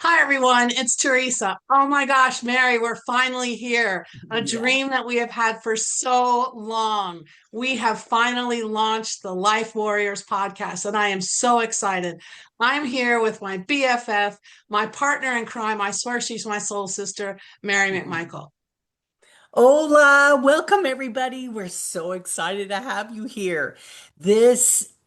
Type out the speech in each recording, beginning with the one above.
Hi, everyone. It's Teresa. Oh my gosh, Mary, we're finally here. A Yeah. dream that we have had for so long. We have finally launched the Life Warriors podcast, and I am so excited. I'm here with my BFF, my partner in crime. I swear she's my soul sister, Mary McMichael. Hola, welcome everybody. We're so excited to have you here.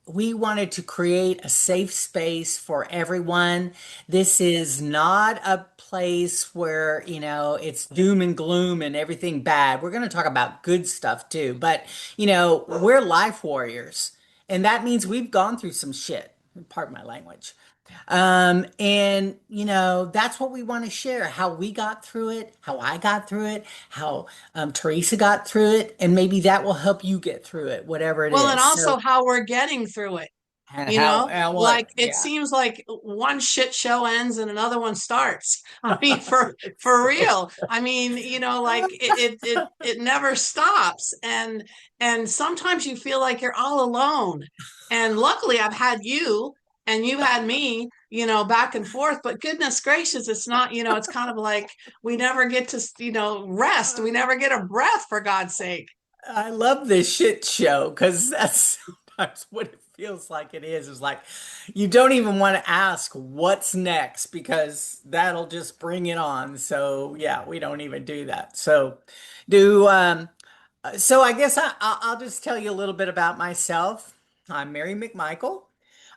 We wanted to create a safe space for everyone. This is not a place where, it's doom and gloom and everything bad. We're going to talk about good stuff too, but, we're life warriors, and that means we've gone through some shit. Pardon my language. And that's what we want to share, how we got through it, how I got through it, how Teresa got through it, and maybe that will help you get through it, whatever it Well, and is. also So, how we're getting through it. and You know, how like what? it Yeah. seems like one shit show ends and another one starts. I mean, It's for so real. I mean, like it never stops. And sometimes you feel like you're all alone. And luckily I've had you and you had me, back and forth, but goodness gracious, it's not, it's kind of like we never get to, rest. We never get a breath, for God's sake. I love this shit show because that's sometimes what it feels like it is. It's like you don't even want to ask what's next because that'll just bring it on. So yeah, we don't even do that. Do so I guess I'll just tell you a little bit about myself. I'm Mary McMichael.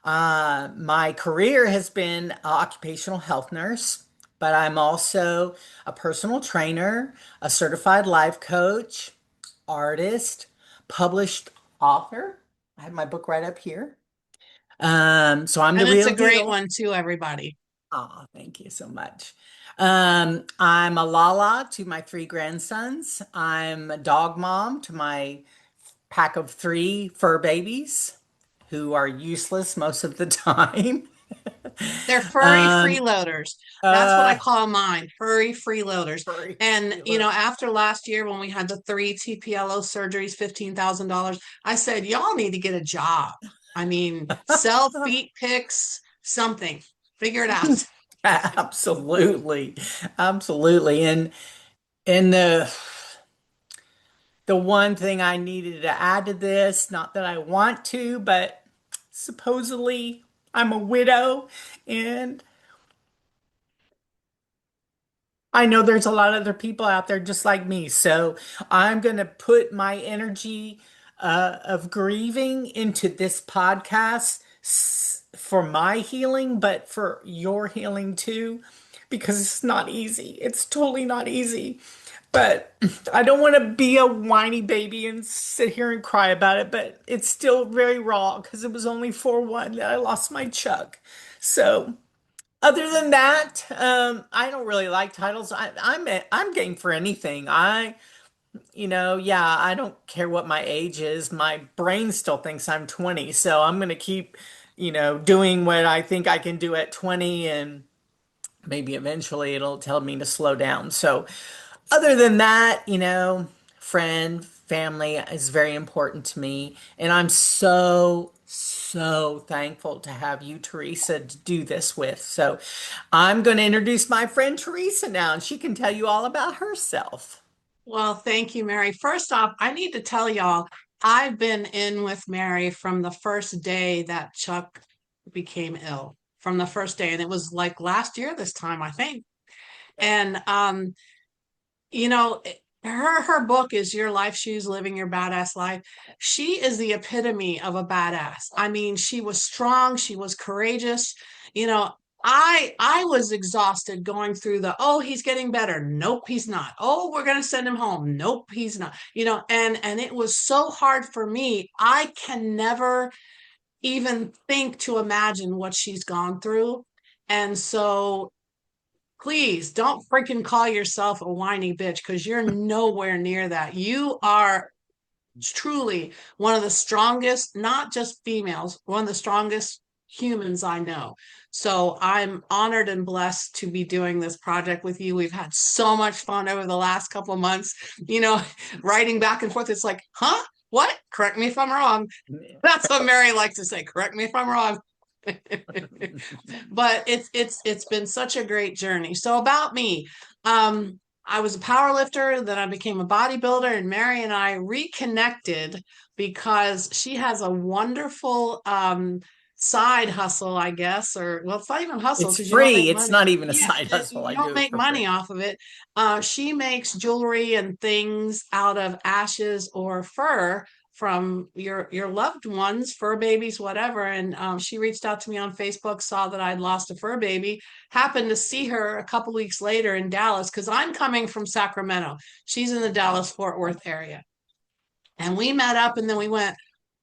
My career has been occupational health nurse, but I'm also a personal trainer, a certified life coach, artist, published author. I have my book right up here. So I'm the And it's real a great deal. one too, everybody. Oh, thank you so much. I'm a Lala to my three grandsons. I'm a dog mom to my pack of three fur babies who are useless most of the time. They're furry Um, freeloaders. That's what I uh, call mine, furry freeloaders. Furry And, freeloader. after last year when we had the three TPLO surgeries, $15,000, I said, y'all need to get a job. I mean, sell feet pics, something. Figure it out. Absolutely. Absolutely. And the one thing I needed to add to this, not that I want to, but supposedly I'm a widow and I know there's a lot of other people out there just like me. So I'm going to put my energy of grieving into this podcast for my healing, but for your healing too, because it's not easy. It's totally not easy. But I don't want to be a whiny baby and sit here and cry about it, but it's still very raw because it was only 4-1 that I lost my Chuck. So. Other than that, I don't really like titles. I'm game for anything. Yeah, I don't care what my age is. My brain still thinks I'm 20, so I'm gonna keep, doing what I think I can do at 20, and maybe eventually it'll tell me to slow down. So, other than that, friend, family is very important to me. And I'm so, so thankful to have you, Teresa, to do this with. So I'm going to introduce my friend Teresa now, and she can tell you all about herself. Well, thank you, Mary. First off, I need to tell y'all, I've been in with Mary from the first day that Chuck became ill, from the first day. And it was like last year this time, I think. And you know, her book is Your Life Shoes Living Your Badass Life. She is the epitome of a badass. I mean, she was strong, she was courageous. You know, I was exhausted going through the, oh, he's getting better. Nope, he's not. Oh, we're going to send him home. Nope, he's not. And it was so hard for me. I can never even think to imagine what she's gone through. And so please don't freaking call yourself a whiny bitch because you're nowhere near that. You are truly one of the strongest, not just females, one of the strongest humans I know. So I'm honored and blessed to be doing this project with you. We've had so much fun over the last couple of months, you know, writing back and forth. It's like, huh? What? Correct me if I'm wrong. That's what Mary likes to say. Correct me if I'm wrong. But it's been such a great journey. So about me, um, I was a power lifter, then I became a bodybuilder, and Mary and I reconnected because she has a wonderful side hustle, I guess, or well, it's not even hustle It's because you don't make free. It's money. not even a Yeah, side hustle. you I don't do it make for free. money off of it. She makes jewelry and things out of ashes or fur from your loved ones, fur babies, whatever. And she reached out to me on Facebook, saw that I'd lost a fur baby, happened to see her a couple weeks later in Dallas because I'm coming from Sacramento. She's in the Dallas Fort Worth area. And we met up and then we went,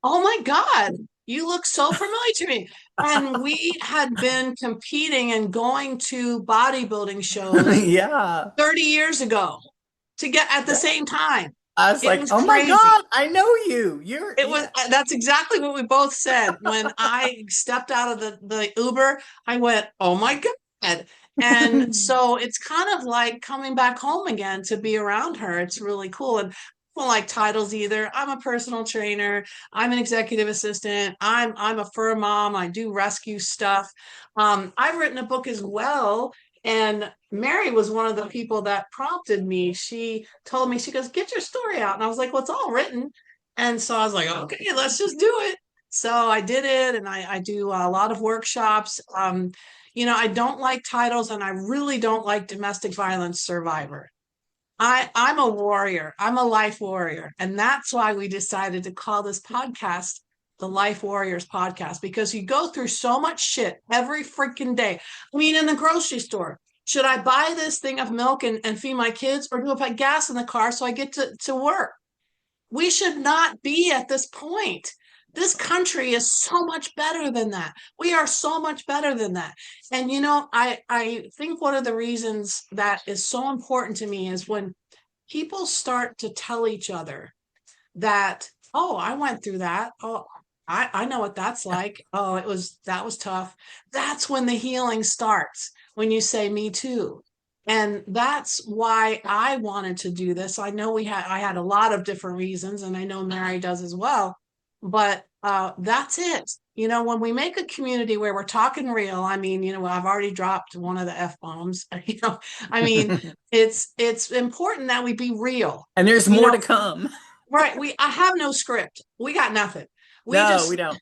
oh my God, you look so familiar to me. And we had been competing and going to bodybuilding shows Yeah. 30 years ago to get at the Yeah. same time. I was It like, was oh my crazy. God, I know you. You're, It was yeah. that's exactly what we both said. When I stepped out of the Uber, I went, "Oh my God." And so it's kind of like coming back home again to be around her. It's really cool. And I don't like titles either. I'm a personal trainer. I'm an executive assistant. I'm a fur mom. I do rescue stuff. I've written a book as well. And Mary was one of the people that prompted me. She told me, she goes, get your story out. And I was like, well, it's all written. And so I was like, okay, let's just do it. So I did it, and I do a lot of workshops. I don't like titles, and I really don't like domestic violence survivor. I'm a warrior. I'm a life warrior, and that's why we decided to call this podcast the Life Warriors Podcast, because you go through so much shit every freaking day. I mean, in the grocery store, should I buy this thing of milk and feed my kids, or do I put gas in the car so I get to work? We should not be at this point. This country is so much better than that. We are so much better than that. And I think one of the reasons that is so important to me is when people start to tell each other that, oh, I went through that. Oh, I know what that's like. Oh, that was tough. That's when the healing starts, when you say me too. And that's why I wanted to do this. I know I had a lot of different reasons, and I know Mary does as well. But that's it. When we make a community where we're talking real, I mean, I've already dropped one of the F bombs. I mean, it's important that we be real. And there's You more know, to come. Right. I have no script. We got nothing. We No, we just don't.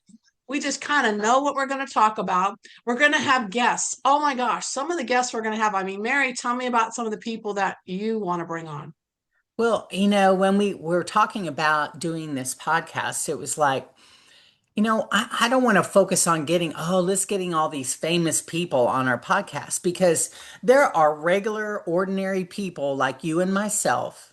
we just kind of know what we're going to talk about. We're going to have guests. Oh my gosh, some of the guests we're going to have. I mean, Mary, tell me about some of the people that you want to bring on. Well, when we were talking about doing this podcast, it was like, I don't want to focus on let's getting all these famous people on our podcast because there are regular, ordinary people like you and myself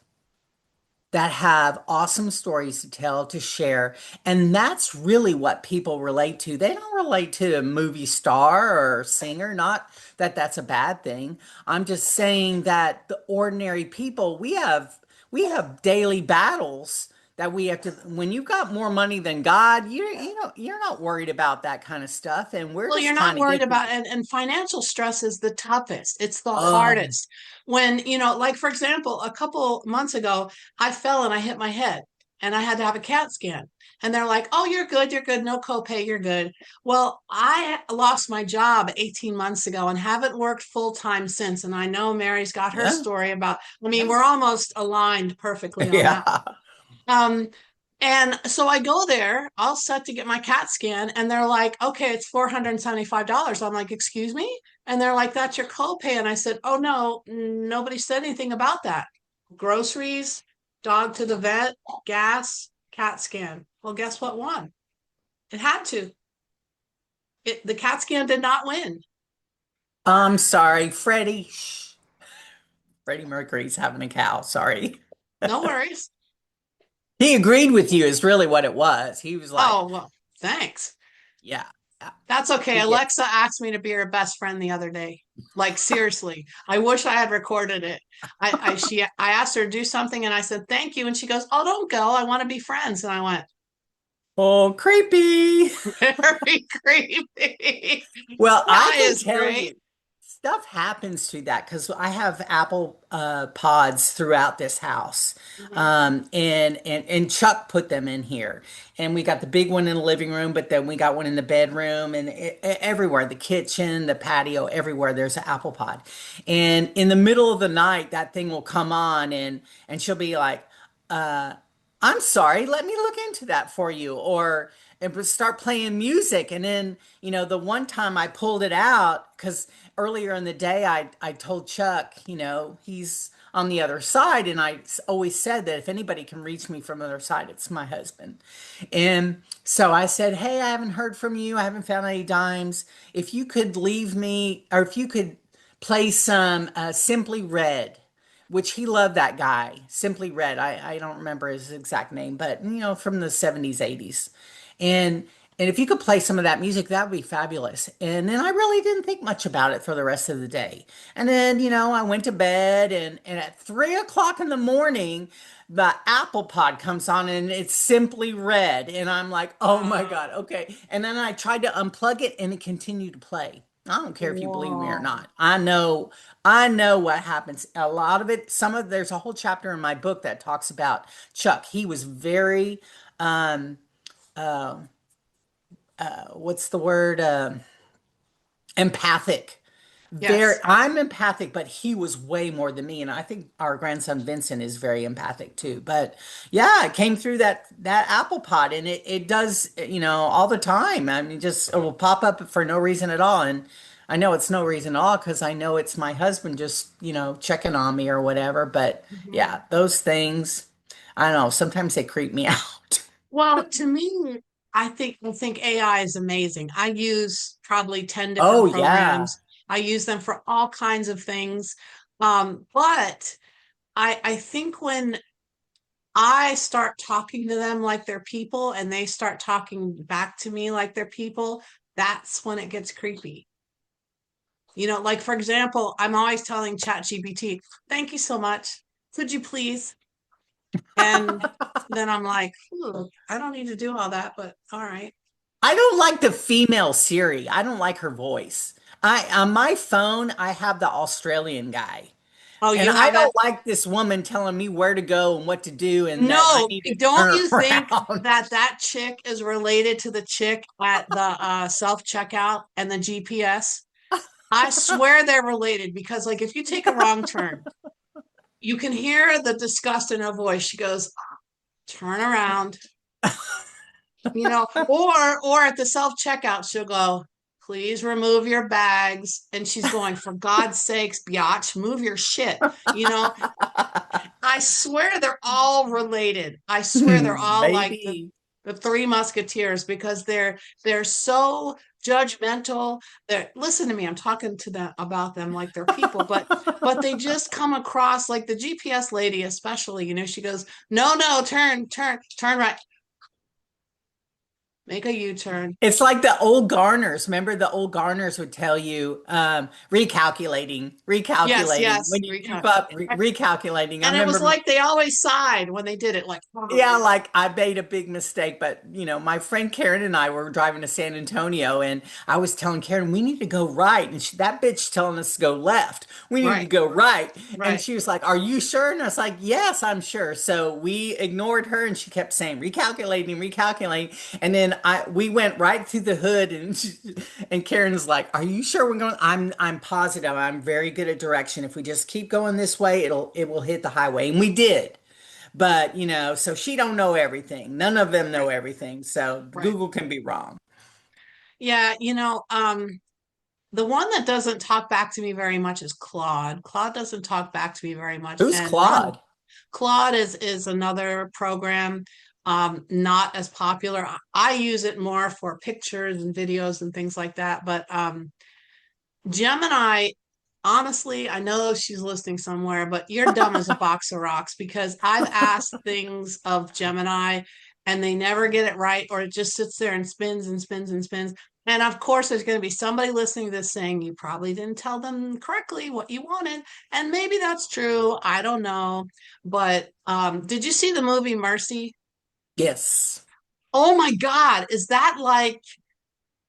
that have awesome stories to tell, to share. And that's really what people relate to. They don't relate to a movie star or singer, not that that's a bad thing. I'm just saying that the ordinary people, we have daily battles that we have to when you've got more money than God, you're not worried about that kind of stuff. And we're Well, you're just not trying to worried get through. about, and financial stress is the toughest. It's the Oh, hardest. When, like for example, a couple months ago, I fell and I hit my head and I had to have a CAT scan. And they're like, "Oh, you're good, no copay, you're good." Well, I lost my job 18 months ago and haven't worked full time since. And I know Mary's got her yeah. story about, I mean, Yeah. we're almost aligned perfectly on that. Yeah. Um, and so I go there, all set to get my CAT scan, and they're like, okay, it's $475. I'm like, excuse me? And they're like, that's your copay. And I said, oh no, nobody said anything about that. Groceries, dog to the vet, gas, CAT scan. Well, guess what won? It had to. The CAT scan did not win. I'm sorry, Freddie. Shh. Freddie Mercury's having a cow. Sorry. No worries. He agreed with you is really what it was. He was like, Oh, well, thanks. yeah, yeah, That's okay. he gets Alexa asked me to be her best friend the other day. Like seriously, I wish I had recorded it. I asked her to do something and I said thank you, and she goes, "Oh, don't go. I want to be friends." And I went, oh, creepy. "Very creepy." Well, I AI can is tell great. you. stuff happens to that because I have apple pods throughout this house. Mhm. And Chuck put them in here. And we got the big one in the living room, but then we got one in the bedroom and everywhere, the kitchen, the patio, everywhere there's an apple pod. And in the middle of the night, that thing will come on and she'll be like, I'm sorry, let me look into that for you. Or and would start playing music. And then, the one time I pulled it out, because earlier in the day I told Chuck, he's on the other side. And I always said that if anybody can reach me from the other side, it's my husband. And so I said, hey, I haven't heard from you. I haven't found any dimes. If you could leave me, or if you could play some Simply Red, which he loved that guy, Simply Red. I don't remember his exact name, but from the 70s, 80s. And and if you could play some of that music, that would be fabulous. And then I really didn't think much about it for the rest of the day. And then, I went to bed and at 3 o'clock in the morning, the Apple Pod comes on and it's Simply Red. And I'm like, oh my Wow. God, okay. And then I tried to unplug it and it continued to play. I don't care if you believe me or Whoa. not. I know what happens. A lot of it, there's a whole chapter in my book that talks about Chuck. He was very, what's the word? Empathic. Yes. I'm empathic, but he was way more than me. And I think our grandson Vincent is very empathic too. But yeah, it came through that Apple Pod and it does, all the time. I mean, just it will pop up for no reason at all. And I know it's no reason at all because I know it's my husband just, checking on me or whatever. But Mhm. yeah, those things, I don't know, sometimes they creep me out. Well, to me, I think AI is amazing. I use probably 10 different Oh yeah. programs. I use them for all kinds of things. But I think when I start talking to them like they're people and they start talking back to me like they're people, that's when it gets creepy. Like for example, I'm always telling ChatGPT, thank you so much. Could you please? And then I'm like, "Ooh, I don't need to do all that, but all right." I don't like the female Siri. I don't like her voice. I on my phone, I have the Australian guy. Oh, And you I have it? don't like this woman telling me where to go and what to do and that I No, need to don't turn you think around. that that chick is related to the chick at the self-checkout and the GPS? I swear they're related because, like, if you take a wrong turn, you can hear the disgust in her voice. She goes, "Turn around," or at the self-checkout, she'll go, "Please remove your bags," and she's going, "For God's sakes, biatch, move your shit." You know, I swear they're all related. I swear they're all like Maybe. the Three Musketeers because they're so judgmental. They're listen to me. I'm talking to them about them like they're people, but they just come across like the GPS lady, especially. She goes, "No, no, turn right, make a U-turn." It's like the old Garners. Remember the old Garners would tell you recalculating, Yes, recalculating. yes, When you keep recount. up recalculating. I And it was remember like they always sighed when they did it, like, yeah, "Oh." like I made a big mistake, but my friend Karen and I were driving to San Antonio, and I was telling Karen we need to go right, and that bitch telling us to go left. We need to Right, go right, and right. she was like, "Are you sure?" And I was like, "Yes, I'm sure." So we ignored her, and she kept saying recalculating, recalculating, and then we went right through the hood, and and Karen's like, "Are you sure we're going?" I'm positive. I'm very good at direction. If we just keep going this way, it will hit the highway, and we did. But, so she don't know everything. None of them know Right, everything. So right. Google can be wrong. Yeah, the one that doesn't talk back to me very much is Claude. Claude doesn't talk back to me very much. Who's And none Claude? Claude is another program, not as popular. I use it more for pictures and videos and things like that. But Gemini, honestly, I know she's listening somewhere, but you're dumb as a box of rocks because I've asked things of Gemini and they never get it right, or it just sits there and spins and spins and spins. And of course, there's going to be somebody listening to this saying you probably didn't tell them correctly what you wanted. And maybe that's true. I don't know. But did you see the movie Mercy? Yes. Oh my God. Is that like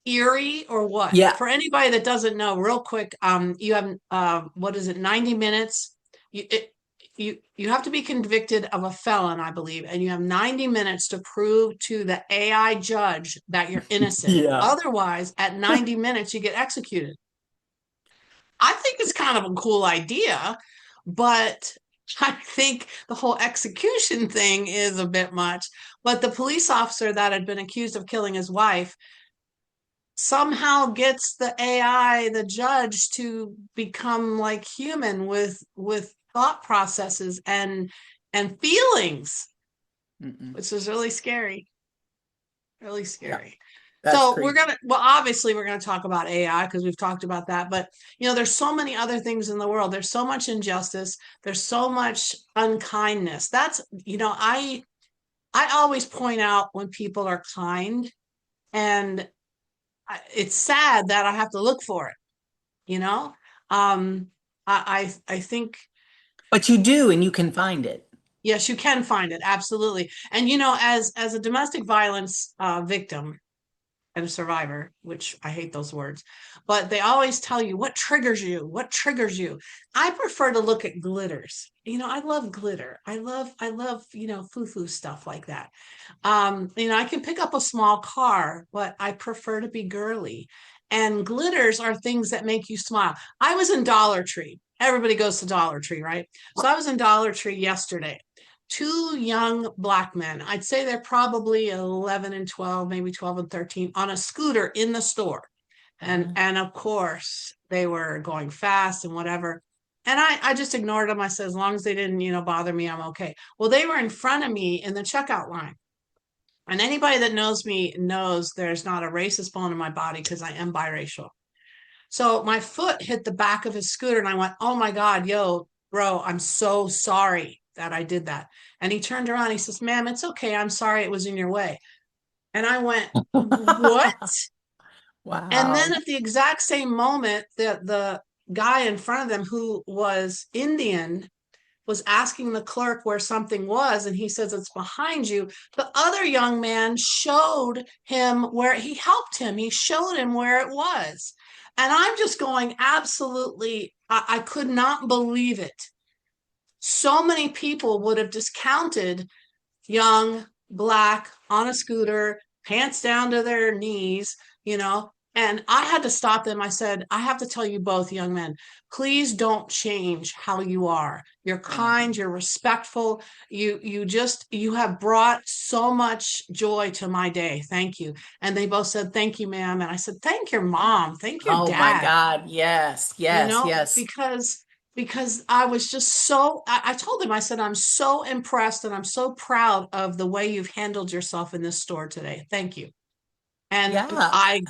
eerie or what? Yeah. For anybody that doesn't know, real quick, you have what is it, 90 minutes? You have to be convicted of a felon, I believe, and you have 90 minutes to prove to the AI judge that you're innocent. Yeah. Otherwise, at 90 minutes, you get executed. I think it's kind of a cool idea, but I think the whole execution thing is a bit much. But the police officer that had been accused of killing his wife somehow gets the AI, the judge, to become like human with thought processes and feelings, Mm-mm. which is really scary, really Yeah. scary. That's So crazy. well, obviously we're gonna talk about AI because we've talked about that, but there's so many other things in the world. There's so much injustice. There's so much unkindness. I always point out when people are kind, and it's sad that I have to look for it. you know um I think, But you do, and you can find it. yes, you can find it, absolutely. And as a domestic violence victim and a survivor, which I hate those words, but they always tell you what triggers you. I prefer to look at glitters. I love glitter. I love foo-foo stuff like that. I can pick up a small car, but I prefer to be girly. And glitters are things that make you smile. I was in Dollar Tree. Everybody goes to Dollar Tree, right? So I was in Dollar Tree yesterday. Two young black men, I'd say they're probably 11 and 12, maybe 12 and 13, on a scooter in the store. And Uh-huh. and of course, they were going fast and whatever. And I just ignored them. I said, as long as they didn't, bother me, I'm okay. Well, they were in front of me in the checkout line. And anybody that knows me knows there's not a racist bone in my body because I am biracial. So my foot hit the back of his scooter and I went, oh my God, yo, bro, I'm so sorry that I did that. And he turned around, he says, ma'am, it's okay. I'm sorry it was in your way. And I went, what? And then Wow. at the exact same moment, the guy in front of them who was Indian was asking the clerk where something was, and he says it's behind you. The other young man showed him where he helped him. He showed him where it was. And I'm just going, absolutely, I could not believe it. So many people would have discounted young, black, on a scooter, pants down to their knees, you know. And I had to stop them. I said, I have to tell you both, young men, please don't change how you are. You're Yeah. kind, you're respectful. You have brought so much joy to my day. Thank you. And they both said, thank you, ma'am. And I said, thank your mom, thank your Oh my dad, God. Yes, yes, yes. because I was just I told him, I said, I'm so impressed and I'm so proud of the way you've handled yourself in this store today. Thank you. And Yeah.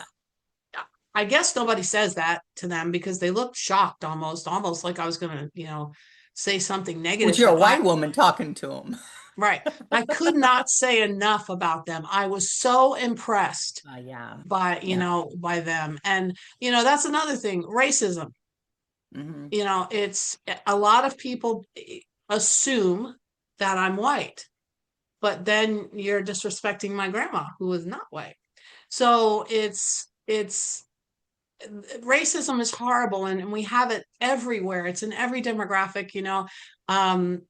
I guess nobody says that to them because they looked shocked, almost like I was going to, say something Would negative, you're a but white woman talking to him? right. I could not say enough about them. I was so impressed Yeah. by, Yeah. by them. And, that's another thing, racism. Hmm. It's a lot of people assume that I'm white, but then you're disrespecting my grandma who is not white. So it's racism is horrible, and we have it everywhere. It's in every demographic. Um,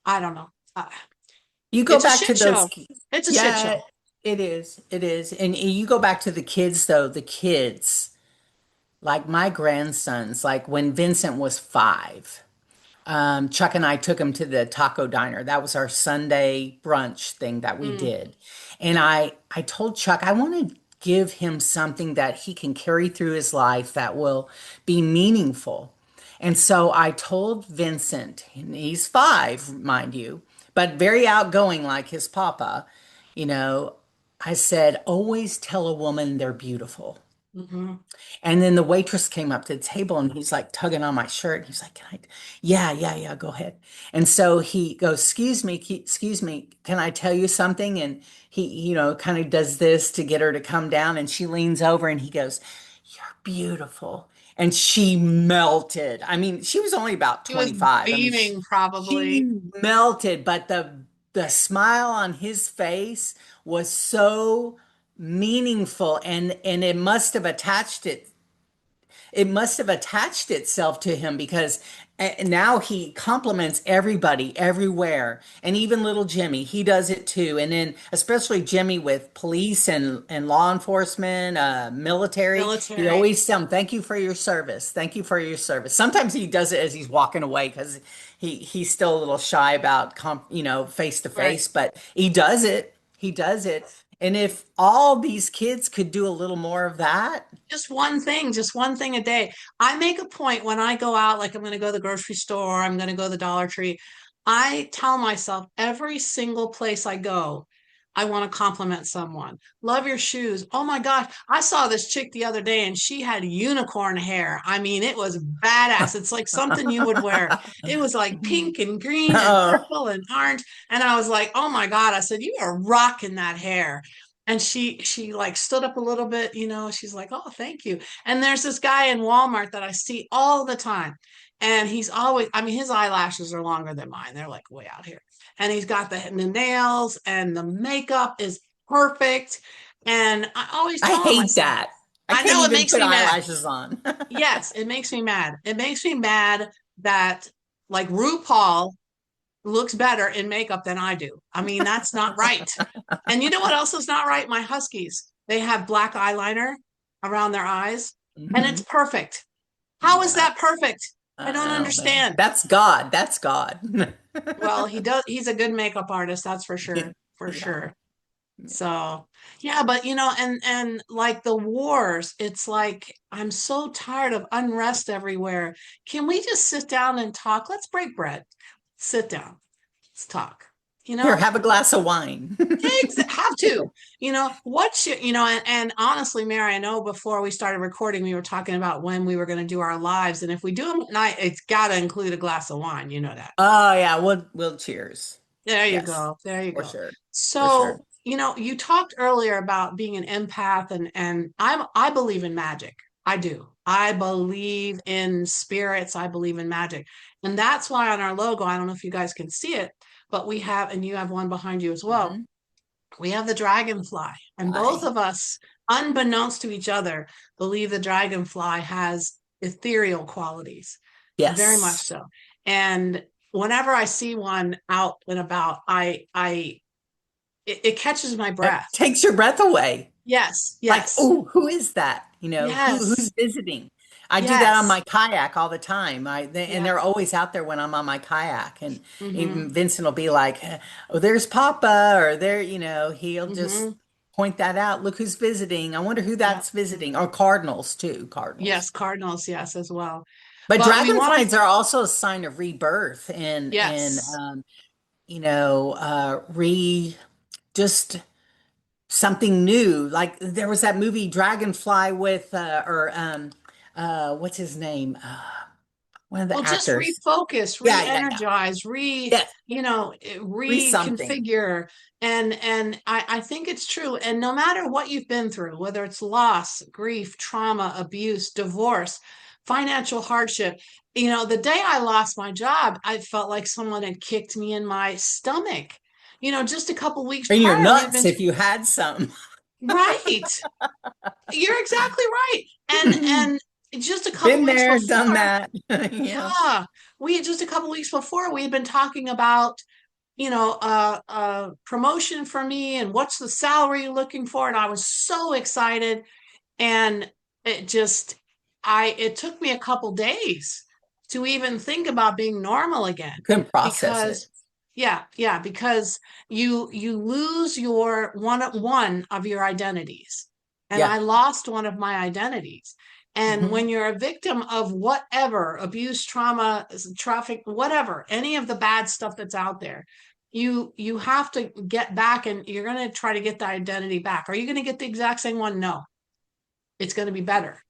I don't know. You go It's a back to shit those. show. It's a shit Yeah, show. it is. It is. And you go back to the kids, though, the kids, like my grandsons, like when Vincent was 5. Chuck and I took him to the taco diner. That was our Sunday brunch thing that we Mm, did. And I told Chuck I want to give him something that he can carry through his life that will be meaningful. And so I told Vincent, and he's 5, mind you, but very outgoing like his papa, you know, I said, always tell a woman they're beautiful. mhm. And then the waitress came up to the table and he's like tugging on my shirt. He's like, can I? Yeah, yeah, yeah, go ahead. And so he goes, excuse me, can I tell you something? And he, kind of does this to get her to come down. And she leans over and he goes, you're beautiful. And she melted. I mean, she was only about He was 25. I mean, beaming, probably. she melted, but the smile on his face was so meaningful, and it must have attached itself to him because now he compliments everybody everywhere, and even little Jimmy, he does it too. And then especially Jimmy with police and law enforcement, military, he Military, always tell them, "Thank you for your service. Thank you for your service." Sometimes he does it as he's walking away because he's still a little shy about face to right? face, but he does it. He does it. And if all these kids could do a little more of that. Just one thing a day. I make a point when I go out, like I'm going to go to the grocery store, I'm going to go to the Dollar Tree. I tell myself every single place I go, I want to compliment someone. Love your shoes. Oh my gosh. I saw this chick the other day and she had unicorn hair. I mean, it was badass. It's like something you would wear. It was like pink and green and Oh, purple and orange. And I was like, oh my God. I said, you are rocking that hair. And she like stood up a little bit, she's like, oh, thank you. And there's this guy in Walmart that I see all the time. And he's always, I mean, his eyelashes are longer than mine. They're like way out here. And he's got the nails and the makeup is perfect. And I always I tell him, I hate said, that. I I can't know it even makes put me mad. eyelashes on. Yes, it makes me mad. It makes me mad that like RuPaul looks better in makeup than I do. I mean, that's not right. And you know what else is not right? My Huskies. They have black eyeliner around their eyes, and it's Mhm. perfect. How is Yeah. that perfect? I don't Oh man. understand. That's God. That's God. Well, he does, he's a good makeup artist, that's for Yeah. sure. For Yeah. sure. So, yeah, but and like the wars, it's like I'm so tired of unrest everywhere. Can we just sit down and talk? Let's break bread. Sit down. Let's talk. You Here, know, have a glass of wine. Have to. What's your, and honestly, Mary, I know before we started recording, we were talking about when we were going to do our lives. And if we do them at night, it's got to include a glass of wine. You know that. Oh yeah, we'll cheers. There you Yes, go. There you for go. sure. For sure. So, you talked earlier about being an empath and I believe in magic. I do. I believe in spirits. I believe in magic. And that's why on our logo, I don't know if you guys can see it, but we have, and you have one behind you as well. Hmm. We have the dragonfly, and both I of us, unbeknownst to each other, believe the dragonfly has ethereal qualities, very much yes. so. And whenever I see one out and about, it catches my It breath. takes your breath away. Yes, Like, yes, oh, who is that? Who's yes, visiting? I do that on yes, my kayak all the time. And yeah. they're always out there when I'm on my kayak. And Mm-hmm. even Vincent will be like, "Oh, there's Papa," or there, he'll just Mm-hmm. point that out. Look who's visiting. I wonder who Yeah. that's visiting. Or cardinals too, cardinals. Yes, cardinals, yes, as well. But But we want to, dragonflies are also a sign of rebirth and yes. re just something new. Like there was that movie Dragonfly with or what's his name? One of the Well, just actors. refocus, Yeah. re-energize, Yes, re something. reconfigure. And I think it's true. And no matter what you've been through, whether it's loss, grief, trauma, abuse, divorce, financial hardship, the day I lost my job, I felt like someone had kicked me in my stomach. Just a couple weeks In your prior, we had nuts been if you had some. right. You're exactly right. And just a couple Been weeks there, done before, that. Yeah. yeah, we had just a couple weeks before we had been talking about, promotion for me and what's the salary you're looking for, and I was so excited, and it just, it took me a couple days to even think about being normal again Couldn't process it. because, yeah, because you lose your one of your identities, and I Yeah. lost one of my identities. And Hmm. when you're a victim of whatever abuse, trauma, traffic, whatever, any of the bad stuff that's out there, you have to get back, and you're going to try to get the identity back. Are you going to get the exact same one? No, it's going to be better.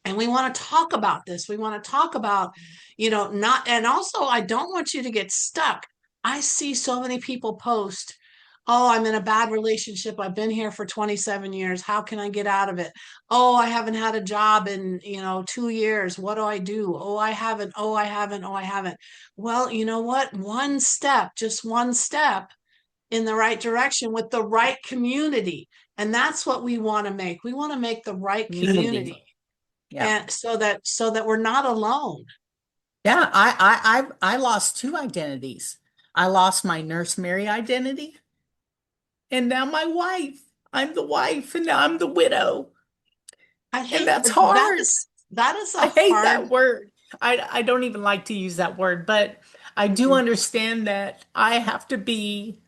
And we want to talk about this. We want to talk about, not, and also I don't want you to get stuck. I see so many people post, oh, I'm in a bad relationship. I've been here for 27 years. How can I get out of it? Oh, I haven't had a job in, 2 years. What do I do? Oh, I haven't. Oh, I haven't. Oh, I haven't. Well, you know what? Just one step in the right direction with the right community. And that's what we want to make. We want to make the right Community. community, Yeah. and so that we're not alone. Yeah, I lost two identities. I lost my Nurse Mary identity, and now my wife. I'm the wife, and now I'm the widow. I And hate that's that hard. is a I hate hard, that word. I don't even like to use that word, but I do mm, understand that I have to be,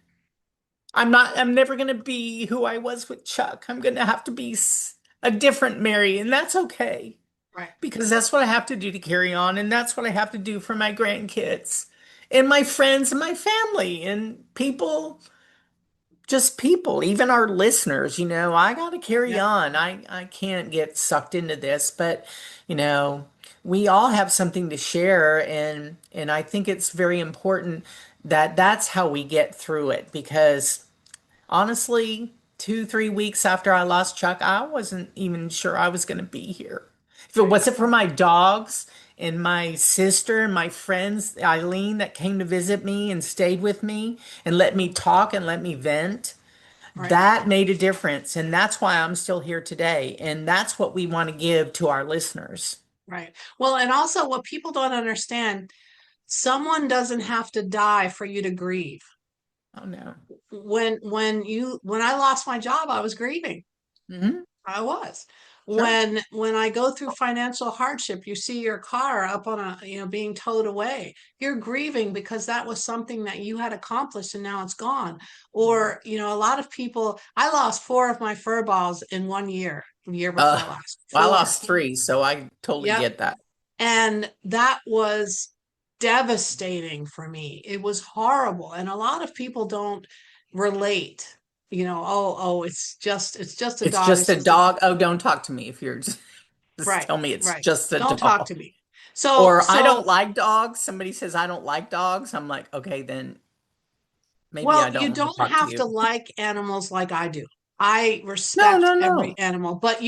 I'm never going to be who I was with Chuck. I'm going to have to be a different Mary, and that's okay right, because that's what I have to do to carry on, and that's what I have to do for my grandkids and my friends and my family and people, just people, even our listeners, I got to carry yep, on. I can't get sucked into this, but you know, we all have something to share, and I think it's very important that that's how we get through it because honestly, 2, 3 weeks after I lost Chuck, I wasn't even sure I was going to be here. If it right, wasn't for my dogs and my sister and my friends, Eileen, that came to visit me and stayed with me and let me talk and let me vent, right, that made a difference. And that's why I'm still here today. And that's what we want to give to our listeners. right. Well, and also what people don't understand, someone doesn't have to die for you to grieve. Oh, no. When I lost my job, I was grieving. Hmm. I was. Sure. When I go through financial hardship, you see your car up on being towed away. You're grieving because that was something that you had accomplished and now it's gone. Or, a lot of people, I lost four of my fur balls in one year, the year Uh, before last. well, I Four. lost three, so I totally Yep. get that. And that was devastating for me. It was horrible. And a lot of people don't relate. It's just a It's dog. just It's a just a dog. Oh, don't talk to me if you're just right, tell me it's right. just a Don't talk dog. to me. So Or I so don't like dogs. Somebody says I don't like dogs. I'm like, okay, then maybe I well, don't you want to don't talk to have to you. like animals like I do. I No, respect no, every no. animal, but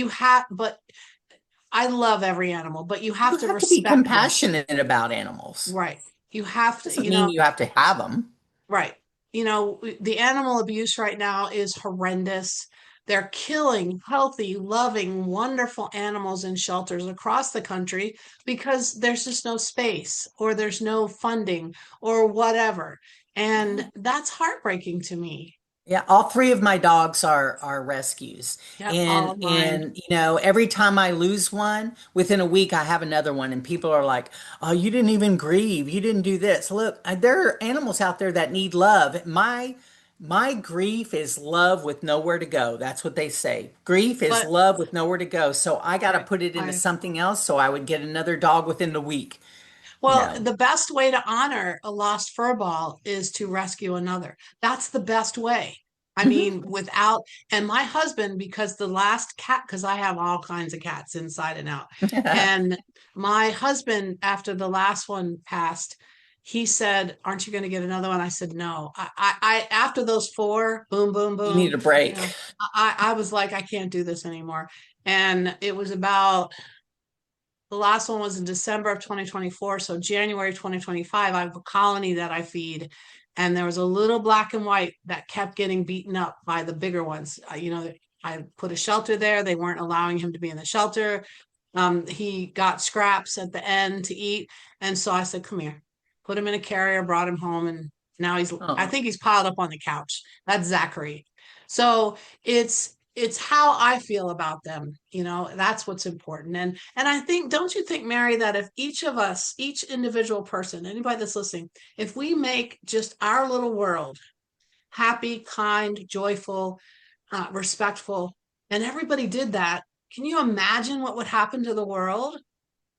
I love every animal, but you You have to have to be respect them. compassionate about animals. Right. You have to, Doesn't mean you have to have them. right. The animal abuse right now is horrendous. They're killing healthy, loving, wonderful animals in shelters across the country because there's just no space or there's no funding or whatever. And Yeah. that's heartbreaking to me. Yeah, all three of my dogs are rescues. Yep, all And of mine. and every time I lose one, within a week I have another one and people are like, "Oh, you didn't even grieve. You didn't do this." Look, there are animals out there that need love. My grief is love with nowhere to go. That's what they say. Grief is But love with nowhere to go. So I got to right, put it into I something else so I would get another dog within the week, you well, know. the best way to honor a lost fur ball is to rescue another. That's the best way. I Mhm. mean, and my husband, because the last cat, because I have all kinds of cats inside and out. And my husband, after the last one passed, he said, "Aren't you going to get another one?" I said, "No." After those four, boom, boom, You need boom, a break. I was like, I can't do this anymore. And it was about the last one was in December of 2024. So January 2025, I have a colony that I feed. And there was a little black and white that kept getting beaten up by the bigger ones. I put a shelter there. They weren't allowing him to be in the shelter. He got scraps at the end to eat. And so I said, come here, put him in a carrier, brought him home. And now I Oh, think he's piled up on the couch. That's Zachary. So it's how I feel about them. That's what's important. And I think, don't you think, Mary, that if each of us, each individual person, anybody that's listening, if we make just our little world happy, kind, joyful, respectful, and everybody did that, can you imagine what would happen to the world?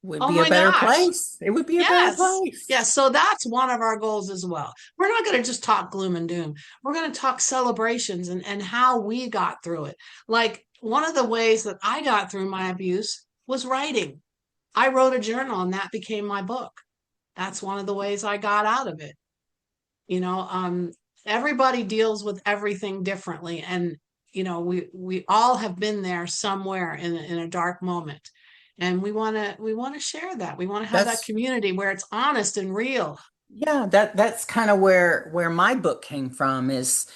would Oh be a my better gosh. place. It would be a better Yes. place. Yes. So that's one of our goals as well. We're not going to just talk gloom and doom. We're going to talk celebrations and how we got through it. Like one of the ways that I got through my abuse was writing. I wrote a journal and that became my book. That's one of the ways I got out of it. You know, um, Everybody deals with everything differently. And, we all have been there somewhere in a dark moment. And we want to share that. We want to have that That's community where it's honest and real. Yeah, that's kind of where my book came from is,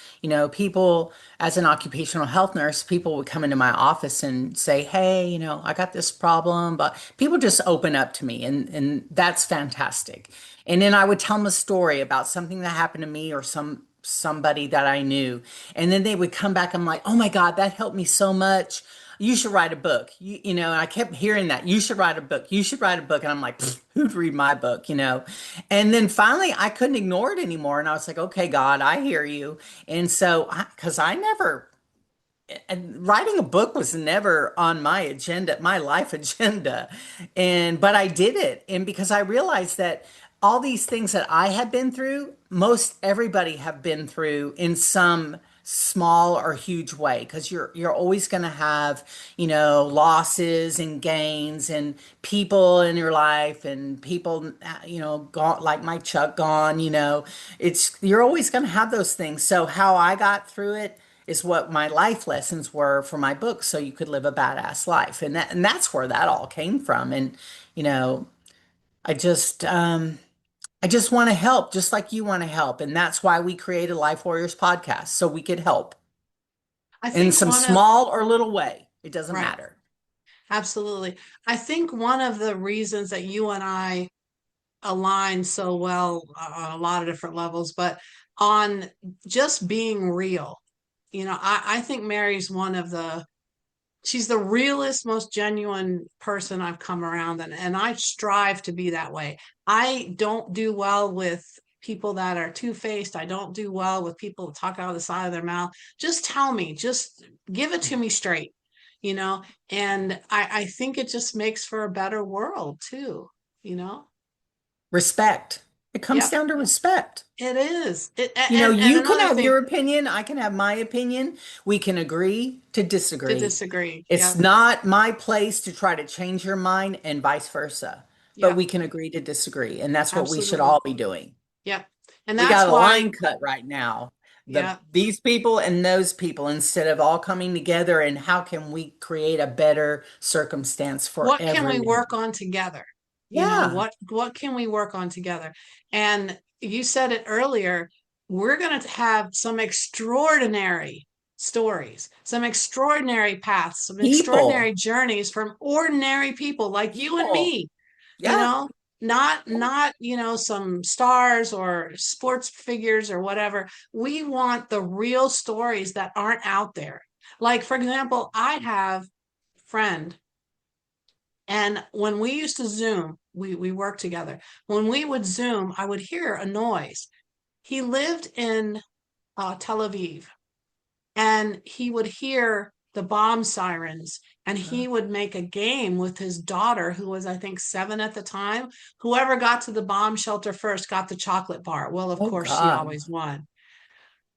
people as an occupational health nurse, people would come into my office and say, "Hey, I got this problem," but people just open up to me and that's fantastic. And then I would tell them a story about something that happened to me or somebody that I knew. And then they would come back. I'm like, "Oh my God, that helped me so much. You should write a book." And I kept hearing that. You should write a book. You should write a book. And I'm like, "Pfft, who'd read my book?" And then finally, I couldn't ignore it anymore. And I was like, okay, God, I hear you. And so, because I never, and writing a book was never on my agenda, my life agenda. But I did it. And because I realized that all these things that I had been through, most everybody have been through in some small or huge way, because you're always going to have, losses and gains and people in your life and people, gone, like my Chuck gone, you're always going to have those things. So how I got through it is what my life lessons were for my book, so you could live a badass life. And that's where that all came from. And you know I just want to help, just like you want to help. And that's why we created Life Warriors podcast, so we could help I in think some one of, small or little way. It doesn't right, matter. absolutely. I think one of the reasons that you and I align so well on a lot of different levels, but on just being real. I think Mary's one of she's the realest, most genuine person I've come around, and I strive to be that way. I don't do well with people that are two-faced. I don't do well with people that talk out of the side of their mouth. Just tell me, just give it to me straight, you know, and I think it just makes for a better world too, you know? Respect. It comes Yep. down to respect. It is. And You can another have thing, your opinion. I can have my opinion. We can agree to to disagree. disagree. It's Yep. not my place to try to change your mind and vice versa, but we Yep. can agree to disagree. And that's what we should Absolutely. all be doing. Yep. And We that's got a why, line cut right now. yeah, These people and those people, instead of all coming together, and how can we create a better circumstance for what can we work everyone? on together? Yeah. What can we work on together? And you said it earlier, we're going to have some extraordinary stories, some extraordinary paths, some extraordinary People. journeys from ordinary people like you and People. me, you Yeah. know, not some stars or sports figures or whatever. We want the real stories that aren't out there. Like, for example, I have a friend, and when we used to Zoom, we worked together. When we would Zoom, I would hear a noise. He lived in Tel Aviv, and he would hear the bomb sirens, and he would make a game with his daughter, who was, I think, 7 at the time. Whoever got to the bomb shelter first got the chocolate bar. Well, of Oh course, she God. always won.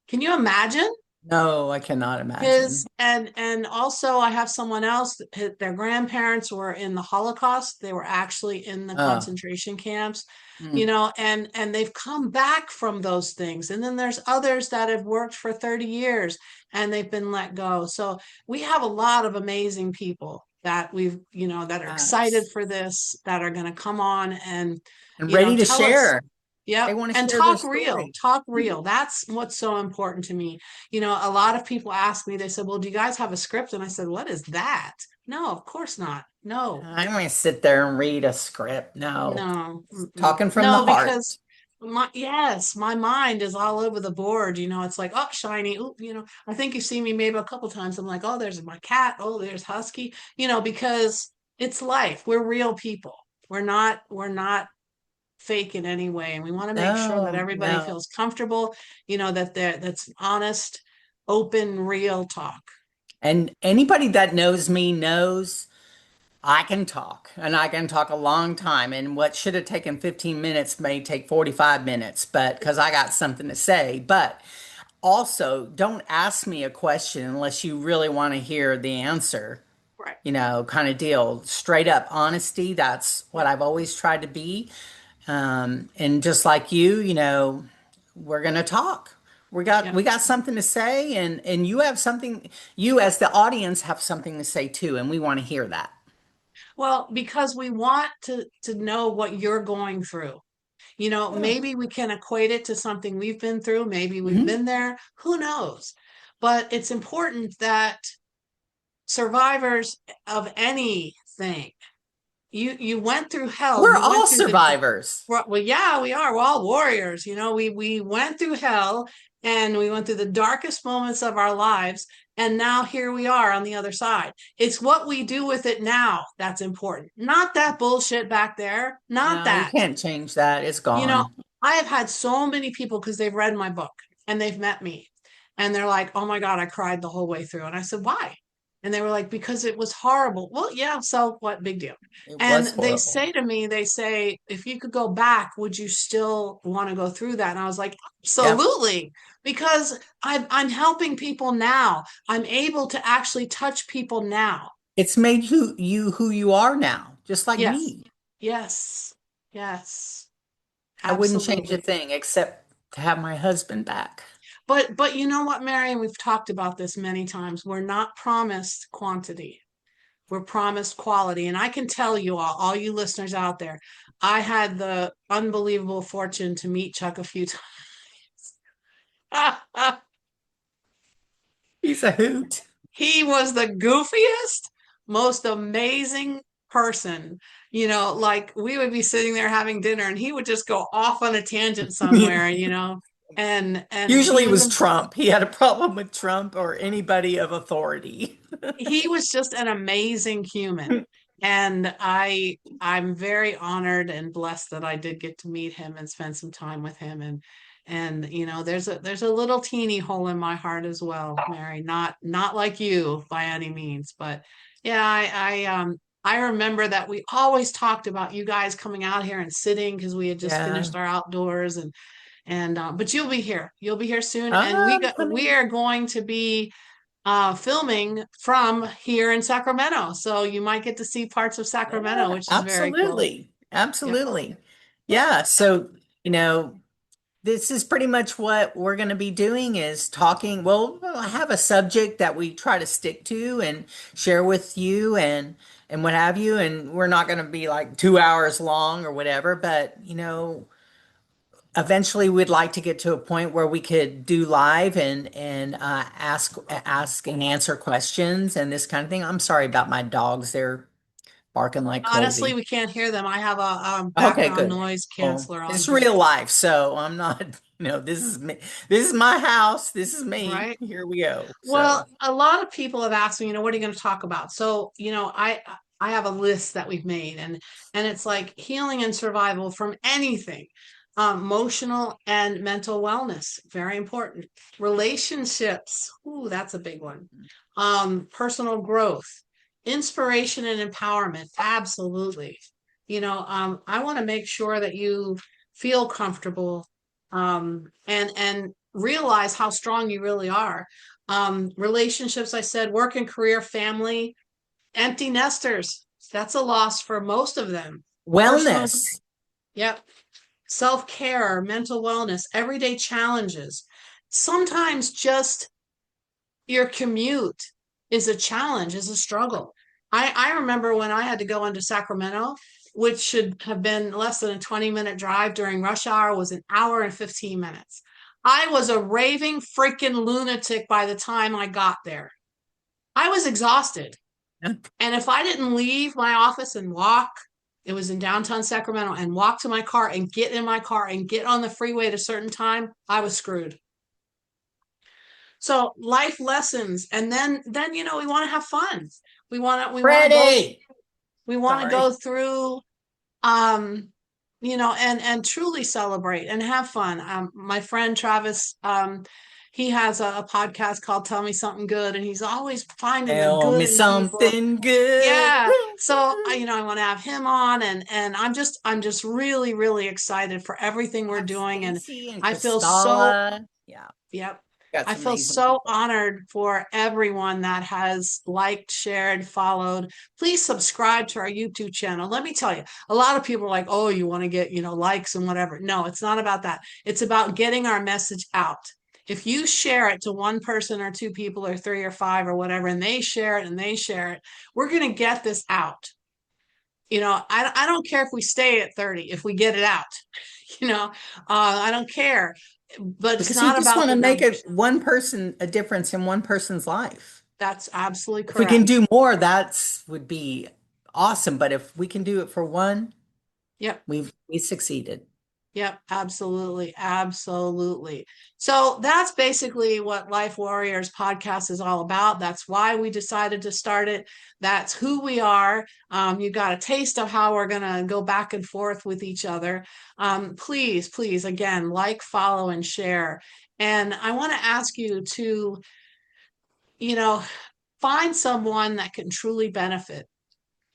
Can you imagine? No, I cannot His imagine. and also I have someone else, their grandparents were in the Holocaust. They were actually in the Uh, concentration camps, mm, and they've come back from those things. And then there's others that have worked for 30 years and they've been let go. So we have a lot of amazing people that that are excited yes. for this, that are going to come on and And ready to tell us. share. They Yep. want to And share their talk real, story. talk Mhm. real. That's what's so important to me. A lot of people ask me, they said, well, do you guys have a script? And I said, what is that? No, of course not. No, I'm going to sit there and read a script. No. no, mm-mm. Talking from the No, heart. because my mind is all over the board. It's like, oh, shiny. Ooh, I think you've seen me maybe a couple times. I'm like, oh, there's my cat. Oh, there's Husky, because it's life. We're real people. We're not fake in any way, and we want to make sure that No, everybody no. feels comfortable, that's honest, open, real talk. And anybody that knows me knows I can talk, and I can talk a long time. And what should have taken 15 minutes may take 45 minutes, but because I got something to say. But also, don't ask me a question unless you really want to hear the answer, Right. kind of deal. Straight up honesty, that's what Yep. I've always tried to be. And just like we're gonna talk. We got Yep. we got something to say, and you have something. You as the audience have something to say too, and we want to hear that. Well, because we want to know what you're going through. Yeah. Maybe we can equate it to something we've been through. Maybe we've Mhm. been there. Who knows? But it's important that survivors of anything, you went through hell. We're You all went through the survivors. well, yeah, we are. We're all warriors. We went through hell and we went through the darkest moments of our lives, and now here we are on the other side. It's what we do with it now that's important. Not that bullshit back there. Not No, you that. can't change that. It's You know, gone. I have had so many people because they've read my book and they've met me and they're like, "Oh my God, I cried the whole way through." And I said, "Why?" And they were like, "Because it was horrible." Well, yeah, so what? Big deal. It And was they horrible. say to me, they say, "If you could go back, would you still want to go through that?" And I was like, Yep. "Absolutely." Because I'm helping people now. I'm able to actually touch people now. It's made who you are now, just like Yes. me. Yes. Yes. I wouldn't change a Absolutely. thing except to have my husband back. But you know what, Mary, and we've talked about this many times. We're not promised quantity. We're promised quality. And I can tell you all you listeners out there, I had the unbelievable fortune to meet Chuck a few times. He's a hoot. He was the goofiest, most amazing person. Like we would be sitting there having dinner and he would just go off on a tangent somewhere, and Usually he it was was Trump. He had a problem with Trump or anybody of authority. he was just an amazing human. And I'm very honored and blessed that I did get to meet him and spend some time with him. And there's a little teeny hole in my heart as well, Mary. Not like you by any means, but yeah, I remember that we always talked about you guys coming out here and sitting because we had just Yeah. finished our outdoors, and but you'll be here. You'll be here soon, and I'm we coming. are going to be filming from here in Sacramento. So you might get to see parts of Sacramento, Yeah, which is very cool. absolutely. Yep. Absolutely. Yeah. So, you know, this is pretty much what we're going to be doing is talking. We'll have a subject that we try to stick to and share with you and what have you. And we're not going to be like 2 hours long or whatever, but eventually we'd like to get to a point where we could do live and ask and answer questions and this kind of thing. I'm sorry about my dogs. They're barking like Honestly, crazy. we can't hear them. I have a Okay, background good. noise Well, canceller on it's here. real life, so I'm not, this is me. This is my house. This is me. Right. Here we go. Well, So, a lot of people have asked me, what are you going to talk about? So, I have a list that we've made, and it's like healing and survival from anything. Emotional and mental wellness, very important. Relationships, ooh, that's a big one. Personal growth, inspiration and empowerment, absolutely. I want to make sure that you feel comfortable, and realize how strong you really are. Relationships, I said, work and career, family, empty nesters. That's a loss for most of them. Personal, wellness. yep. Self care, mental wellness, everyday challenges. Sometimes just your commute is a challenge, is a struggle. I remember when I had to go into Sacramento, which should have been less than a 20-minute drive during rush hour, was an hour and 15 minutes. I was a raving freaking lunatic by the time I got there. I was exhausted. And if I didn't leave my office and walk, it was in downtown Sacramento, and walk to my car and get in my car and get on the freeway at a certain time, I was screwed. So life lessons, and then we want to have fun. Freddie. We want to Sorry. go through, um and truly celebrate and have fun. My friend Travis, he has a podcast called Tell Me Something Good, and he's always finding the Tell good me in people. something good. Yeah. So I want to have him on, and I'm just really, really excited for everything we're Have doing. And Stacy and I feel so, Kristalla. Yeah, yep. got I some feel amazing so people. honored for everyone that has liked, shared, followed. Please subscribe to our YouTube channel. Let me tell you, a lot of people are like, "Oh, you want to get, likes and whatever." No, it's not about that. It's about getting our message out. If you share it to one person or two people or three or five or whatever, and they share it and they share it, we're going to get this out. I don't care if we stay at 30, if we get it out, I don't care. But it's Because you not just about want to the make numbers. it one person a difference in one person's life. That's absolutely If we can correct. do more, that's would be awesome. But if we can do it for one, Yep. we succeeded. Yep, absolutely. Absolutely. So that's basically what Life Warriors podcast is all about. That's why we decided to start it. That's who we are. You got a taste of how we're going to go back and forth with each other. Please, please, again, like, follow, and share. And I want to ask you to, you know, find someone that can truly benefit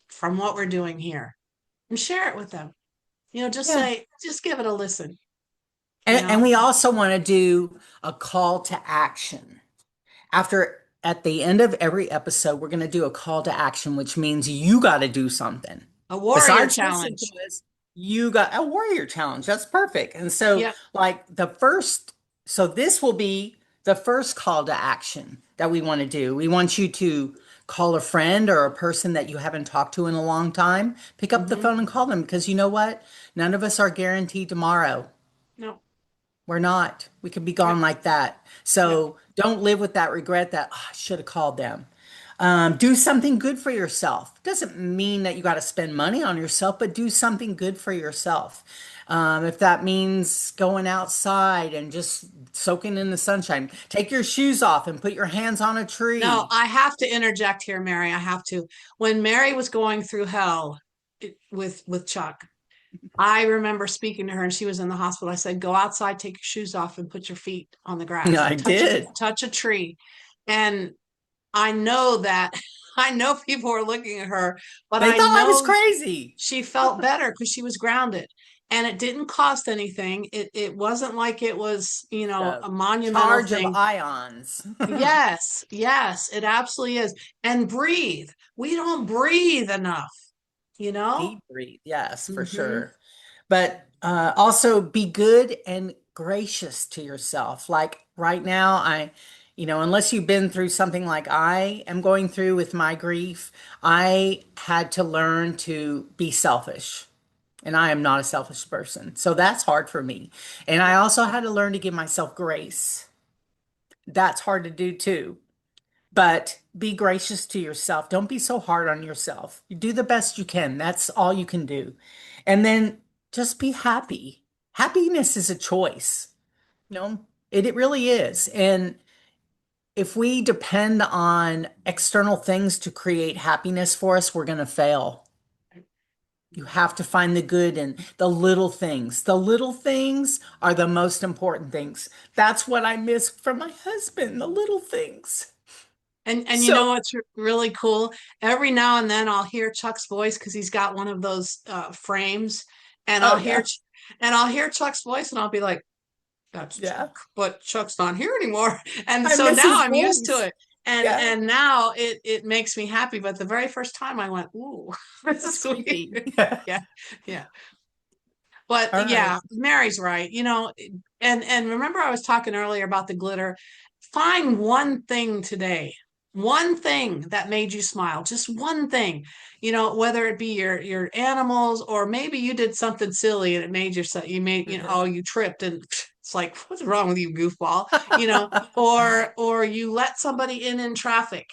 from what we're doing here and share it with them. Just Yeah. say, just give it a listen, you And know. we also want to do a call to action. At the end of every episode, we're going to do a call to action, which means you got to do something. A warrior Besides listen to challenge. us, you got a warrior challenge. That's perfect. And so, Yep. like so this will be the first call to action that we want to do. We want you to call a friend or a person that you haven't talked to in a long time. Pick up the Hmm. phone and call them because you know what? None of us are guaranteed tomorrow. No. We're not. We could be gone Yep. like that. Yep. So don't live with that regret that "Oh, I should have called them." Do something good for yourself. Doesn't mean that you got to spend money on yourself, but do something good for yourself. If that means going outside and just soaking in the sunshine, take your shoes off and put your hands on a No, tree. I have to interject here, Mary. I have to. When Mary was going through hell with Chuck, I remember speaking to her and she was in the hospital. I said, "Go outside, take your shoes off and put your feet on the grass. I did. Touch a tree." And I know that I know people are looking at her, but They I thought I was know crazy. she felt better because she was grounded. And it didn't cost anything. It wasn't like it was, The a monumental charge of thing. ions. Yes, yes, it absolutely is. And breathe. We don't breathe enough, you know? Deep breathe. Yes, for Hmm. sure. But also be good and gracious to yourself. Like right now, unless you've been through something like I am going through with my grief, I had to learn to be selfish. And I am not a selfish person. So that's hard for me. And I also had to learn to give myself grace. That's hard to do too. But be gracious to yourself. Don't be so hard on yourself. You do the best you can. That's all you can do. And then just be happy. Happiness is a choice. It really is. And if we depend on external things to create happiness for us, we're going to fail. You have to find the good in the little things. The little things are the most important things. That's what I miss from my husband, the little things. And you So, know what's really cool? Every now and then I'll hear Chuck's voice because he's got one of those frames, and oh yeah. I'll hear Chuck's voice, and I'll be like, "That's Yeah. Chuck," but Chuck's not here anymore. And I so miss now his I'm used to voice. it. And Yeah, and now it makes me happy. But the very first time I went, "Ooh, it's that's weird." creepy. Yeah. Yeah, yeah. But All right. yeah, Mary's right. And remember I was talking earlier about the glitter. Find one thing today, one thing that made you smile, just one thing. Whether it be your animals, or maybe you did something silly and it made you made, oh, you tripped and it's like, what's wrong with you, goofball? Or you let somebody in traffic.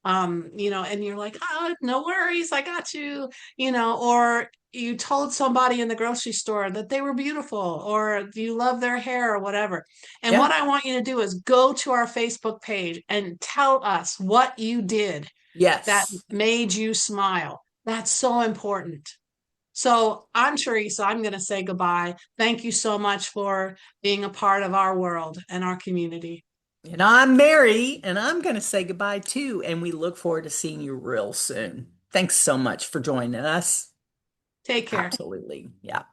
And you're like, "Oh, no worries, I got you," or you told somebody in the grocery store that they were beautiful, or you love their hair, or whatever. And what Yeah. I want you to do is go to our Facebook page and tell us what you did that Yes. made you smile. That's so important. So I'm Teresa. I'm going to say goodbye. Thank you so much for being a part of our world and our community. And I'm Mary, and I'm going to say goodbye too. And we look forward to seeing you real soon. Thanks so much for joining us. Take care. Absolutely. Yeah.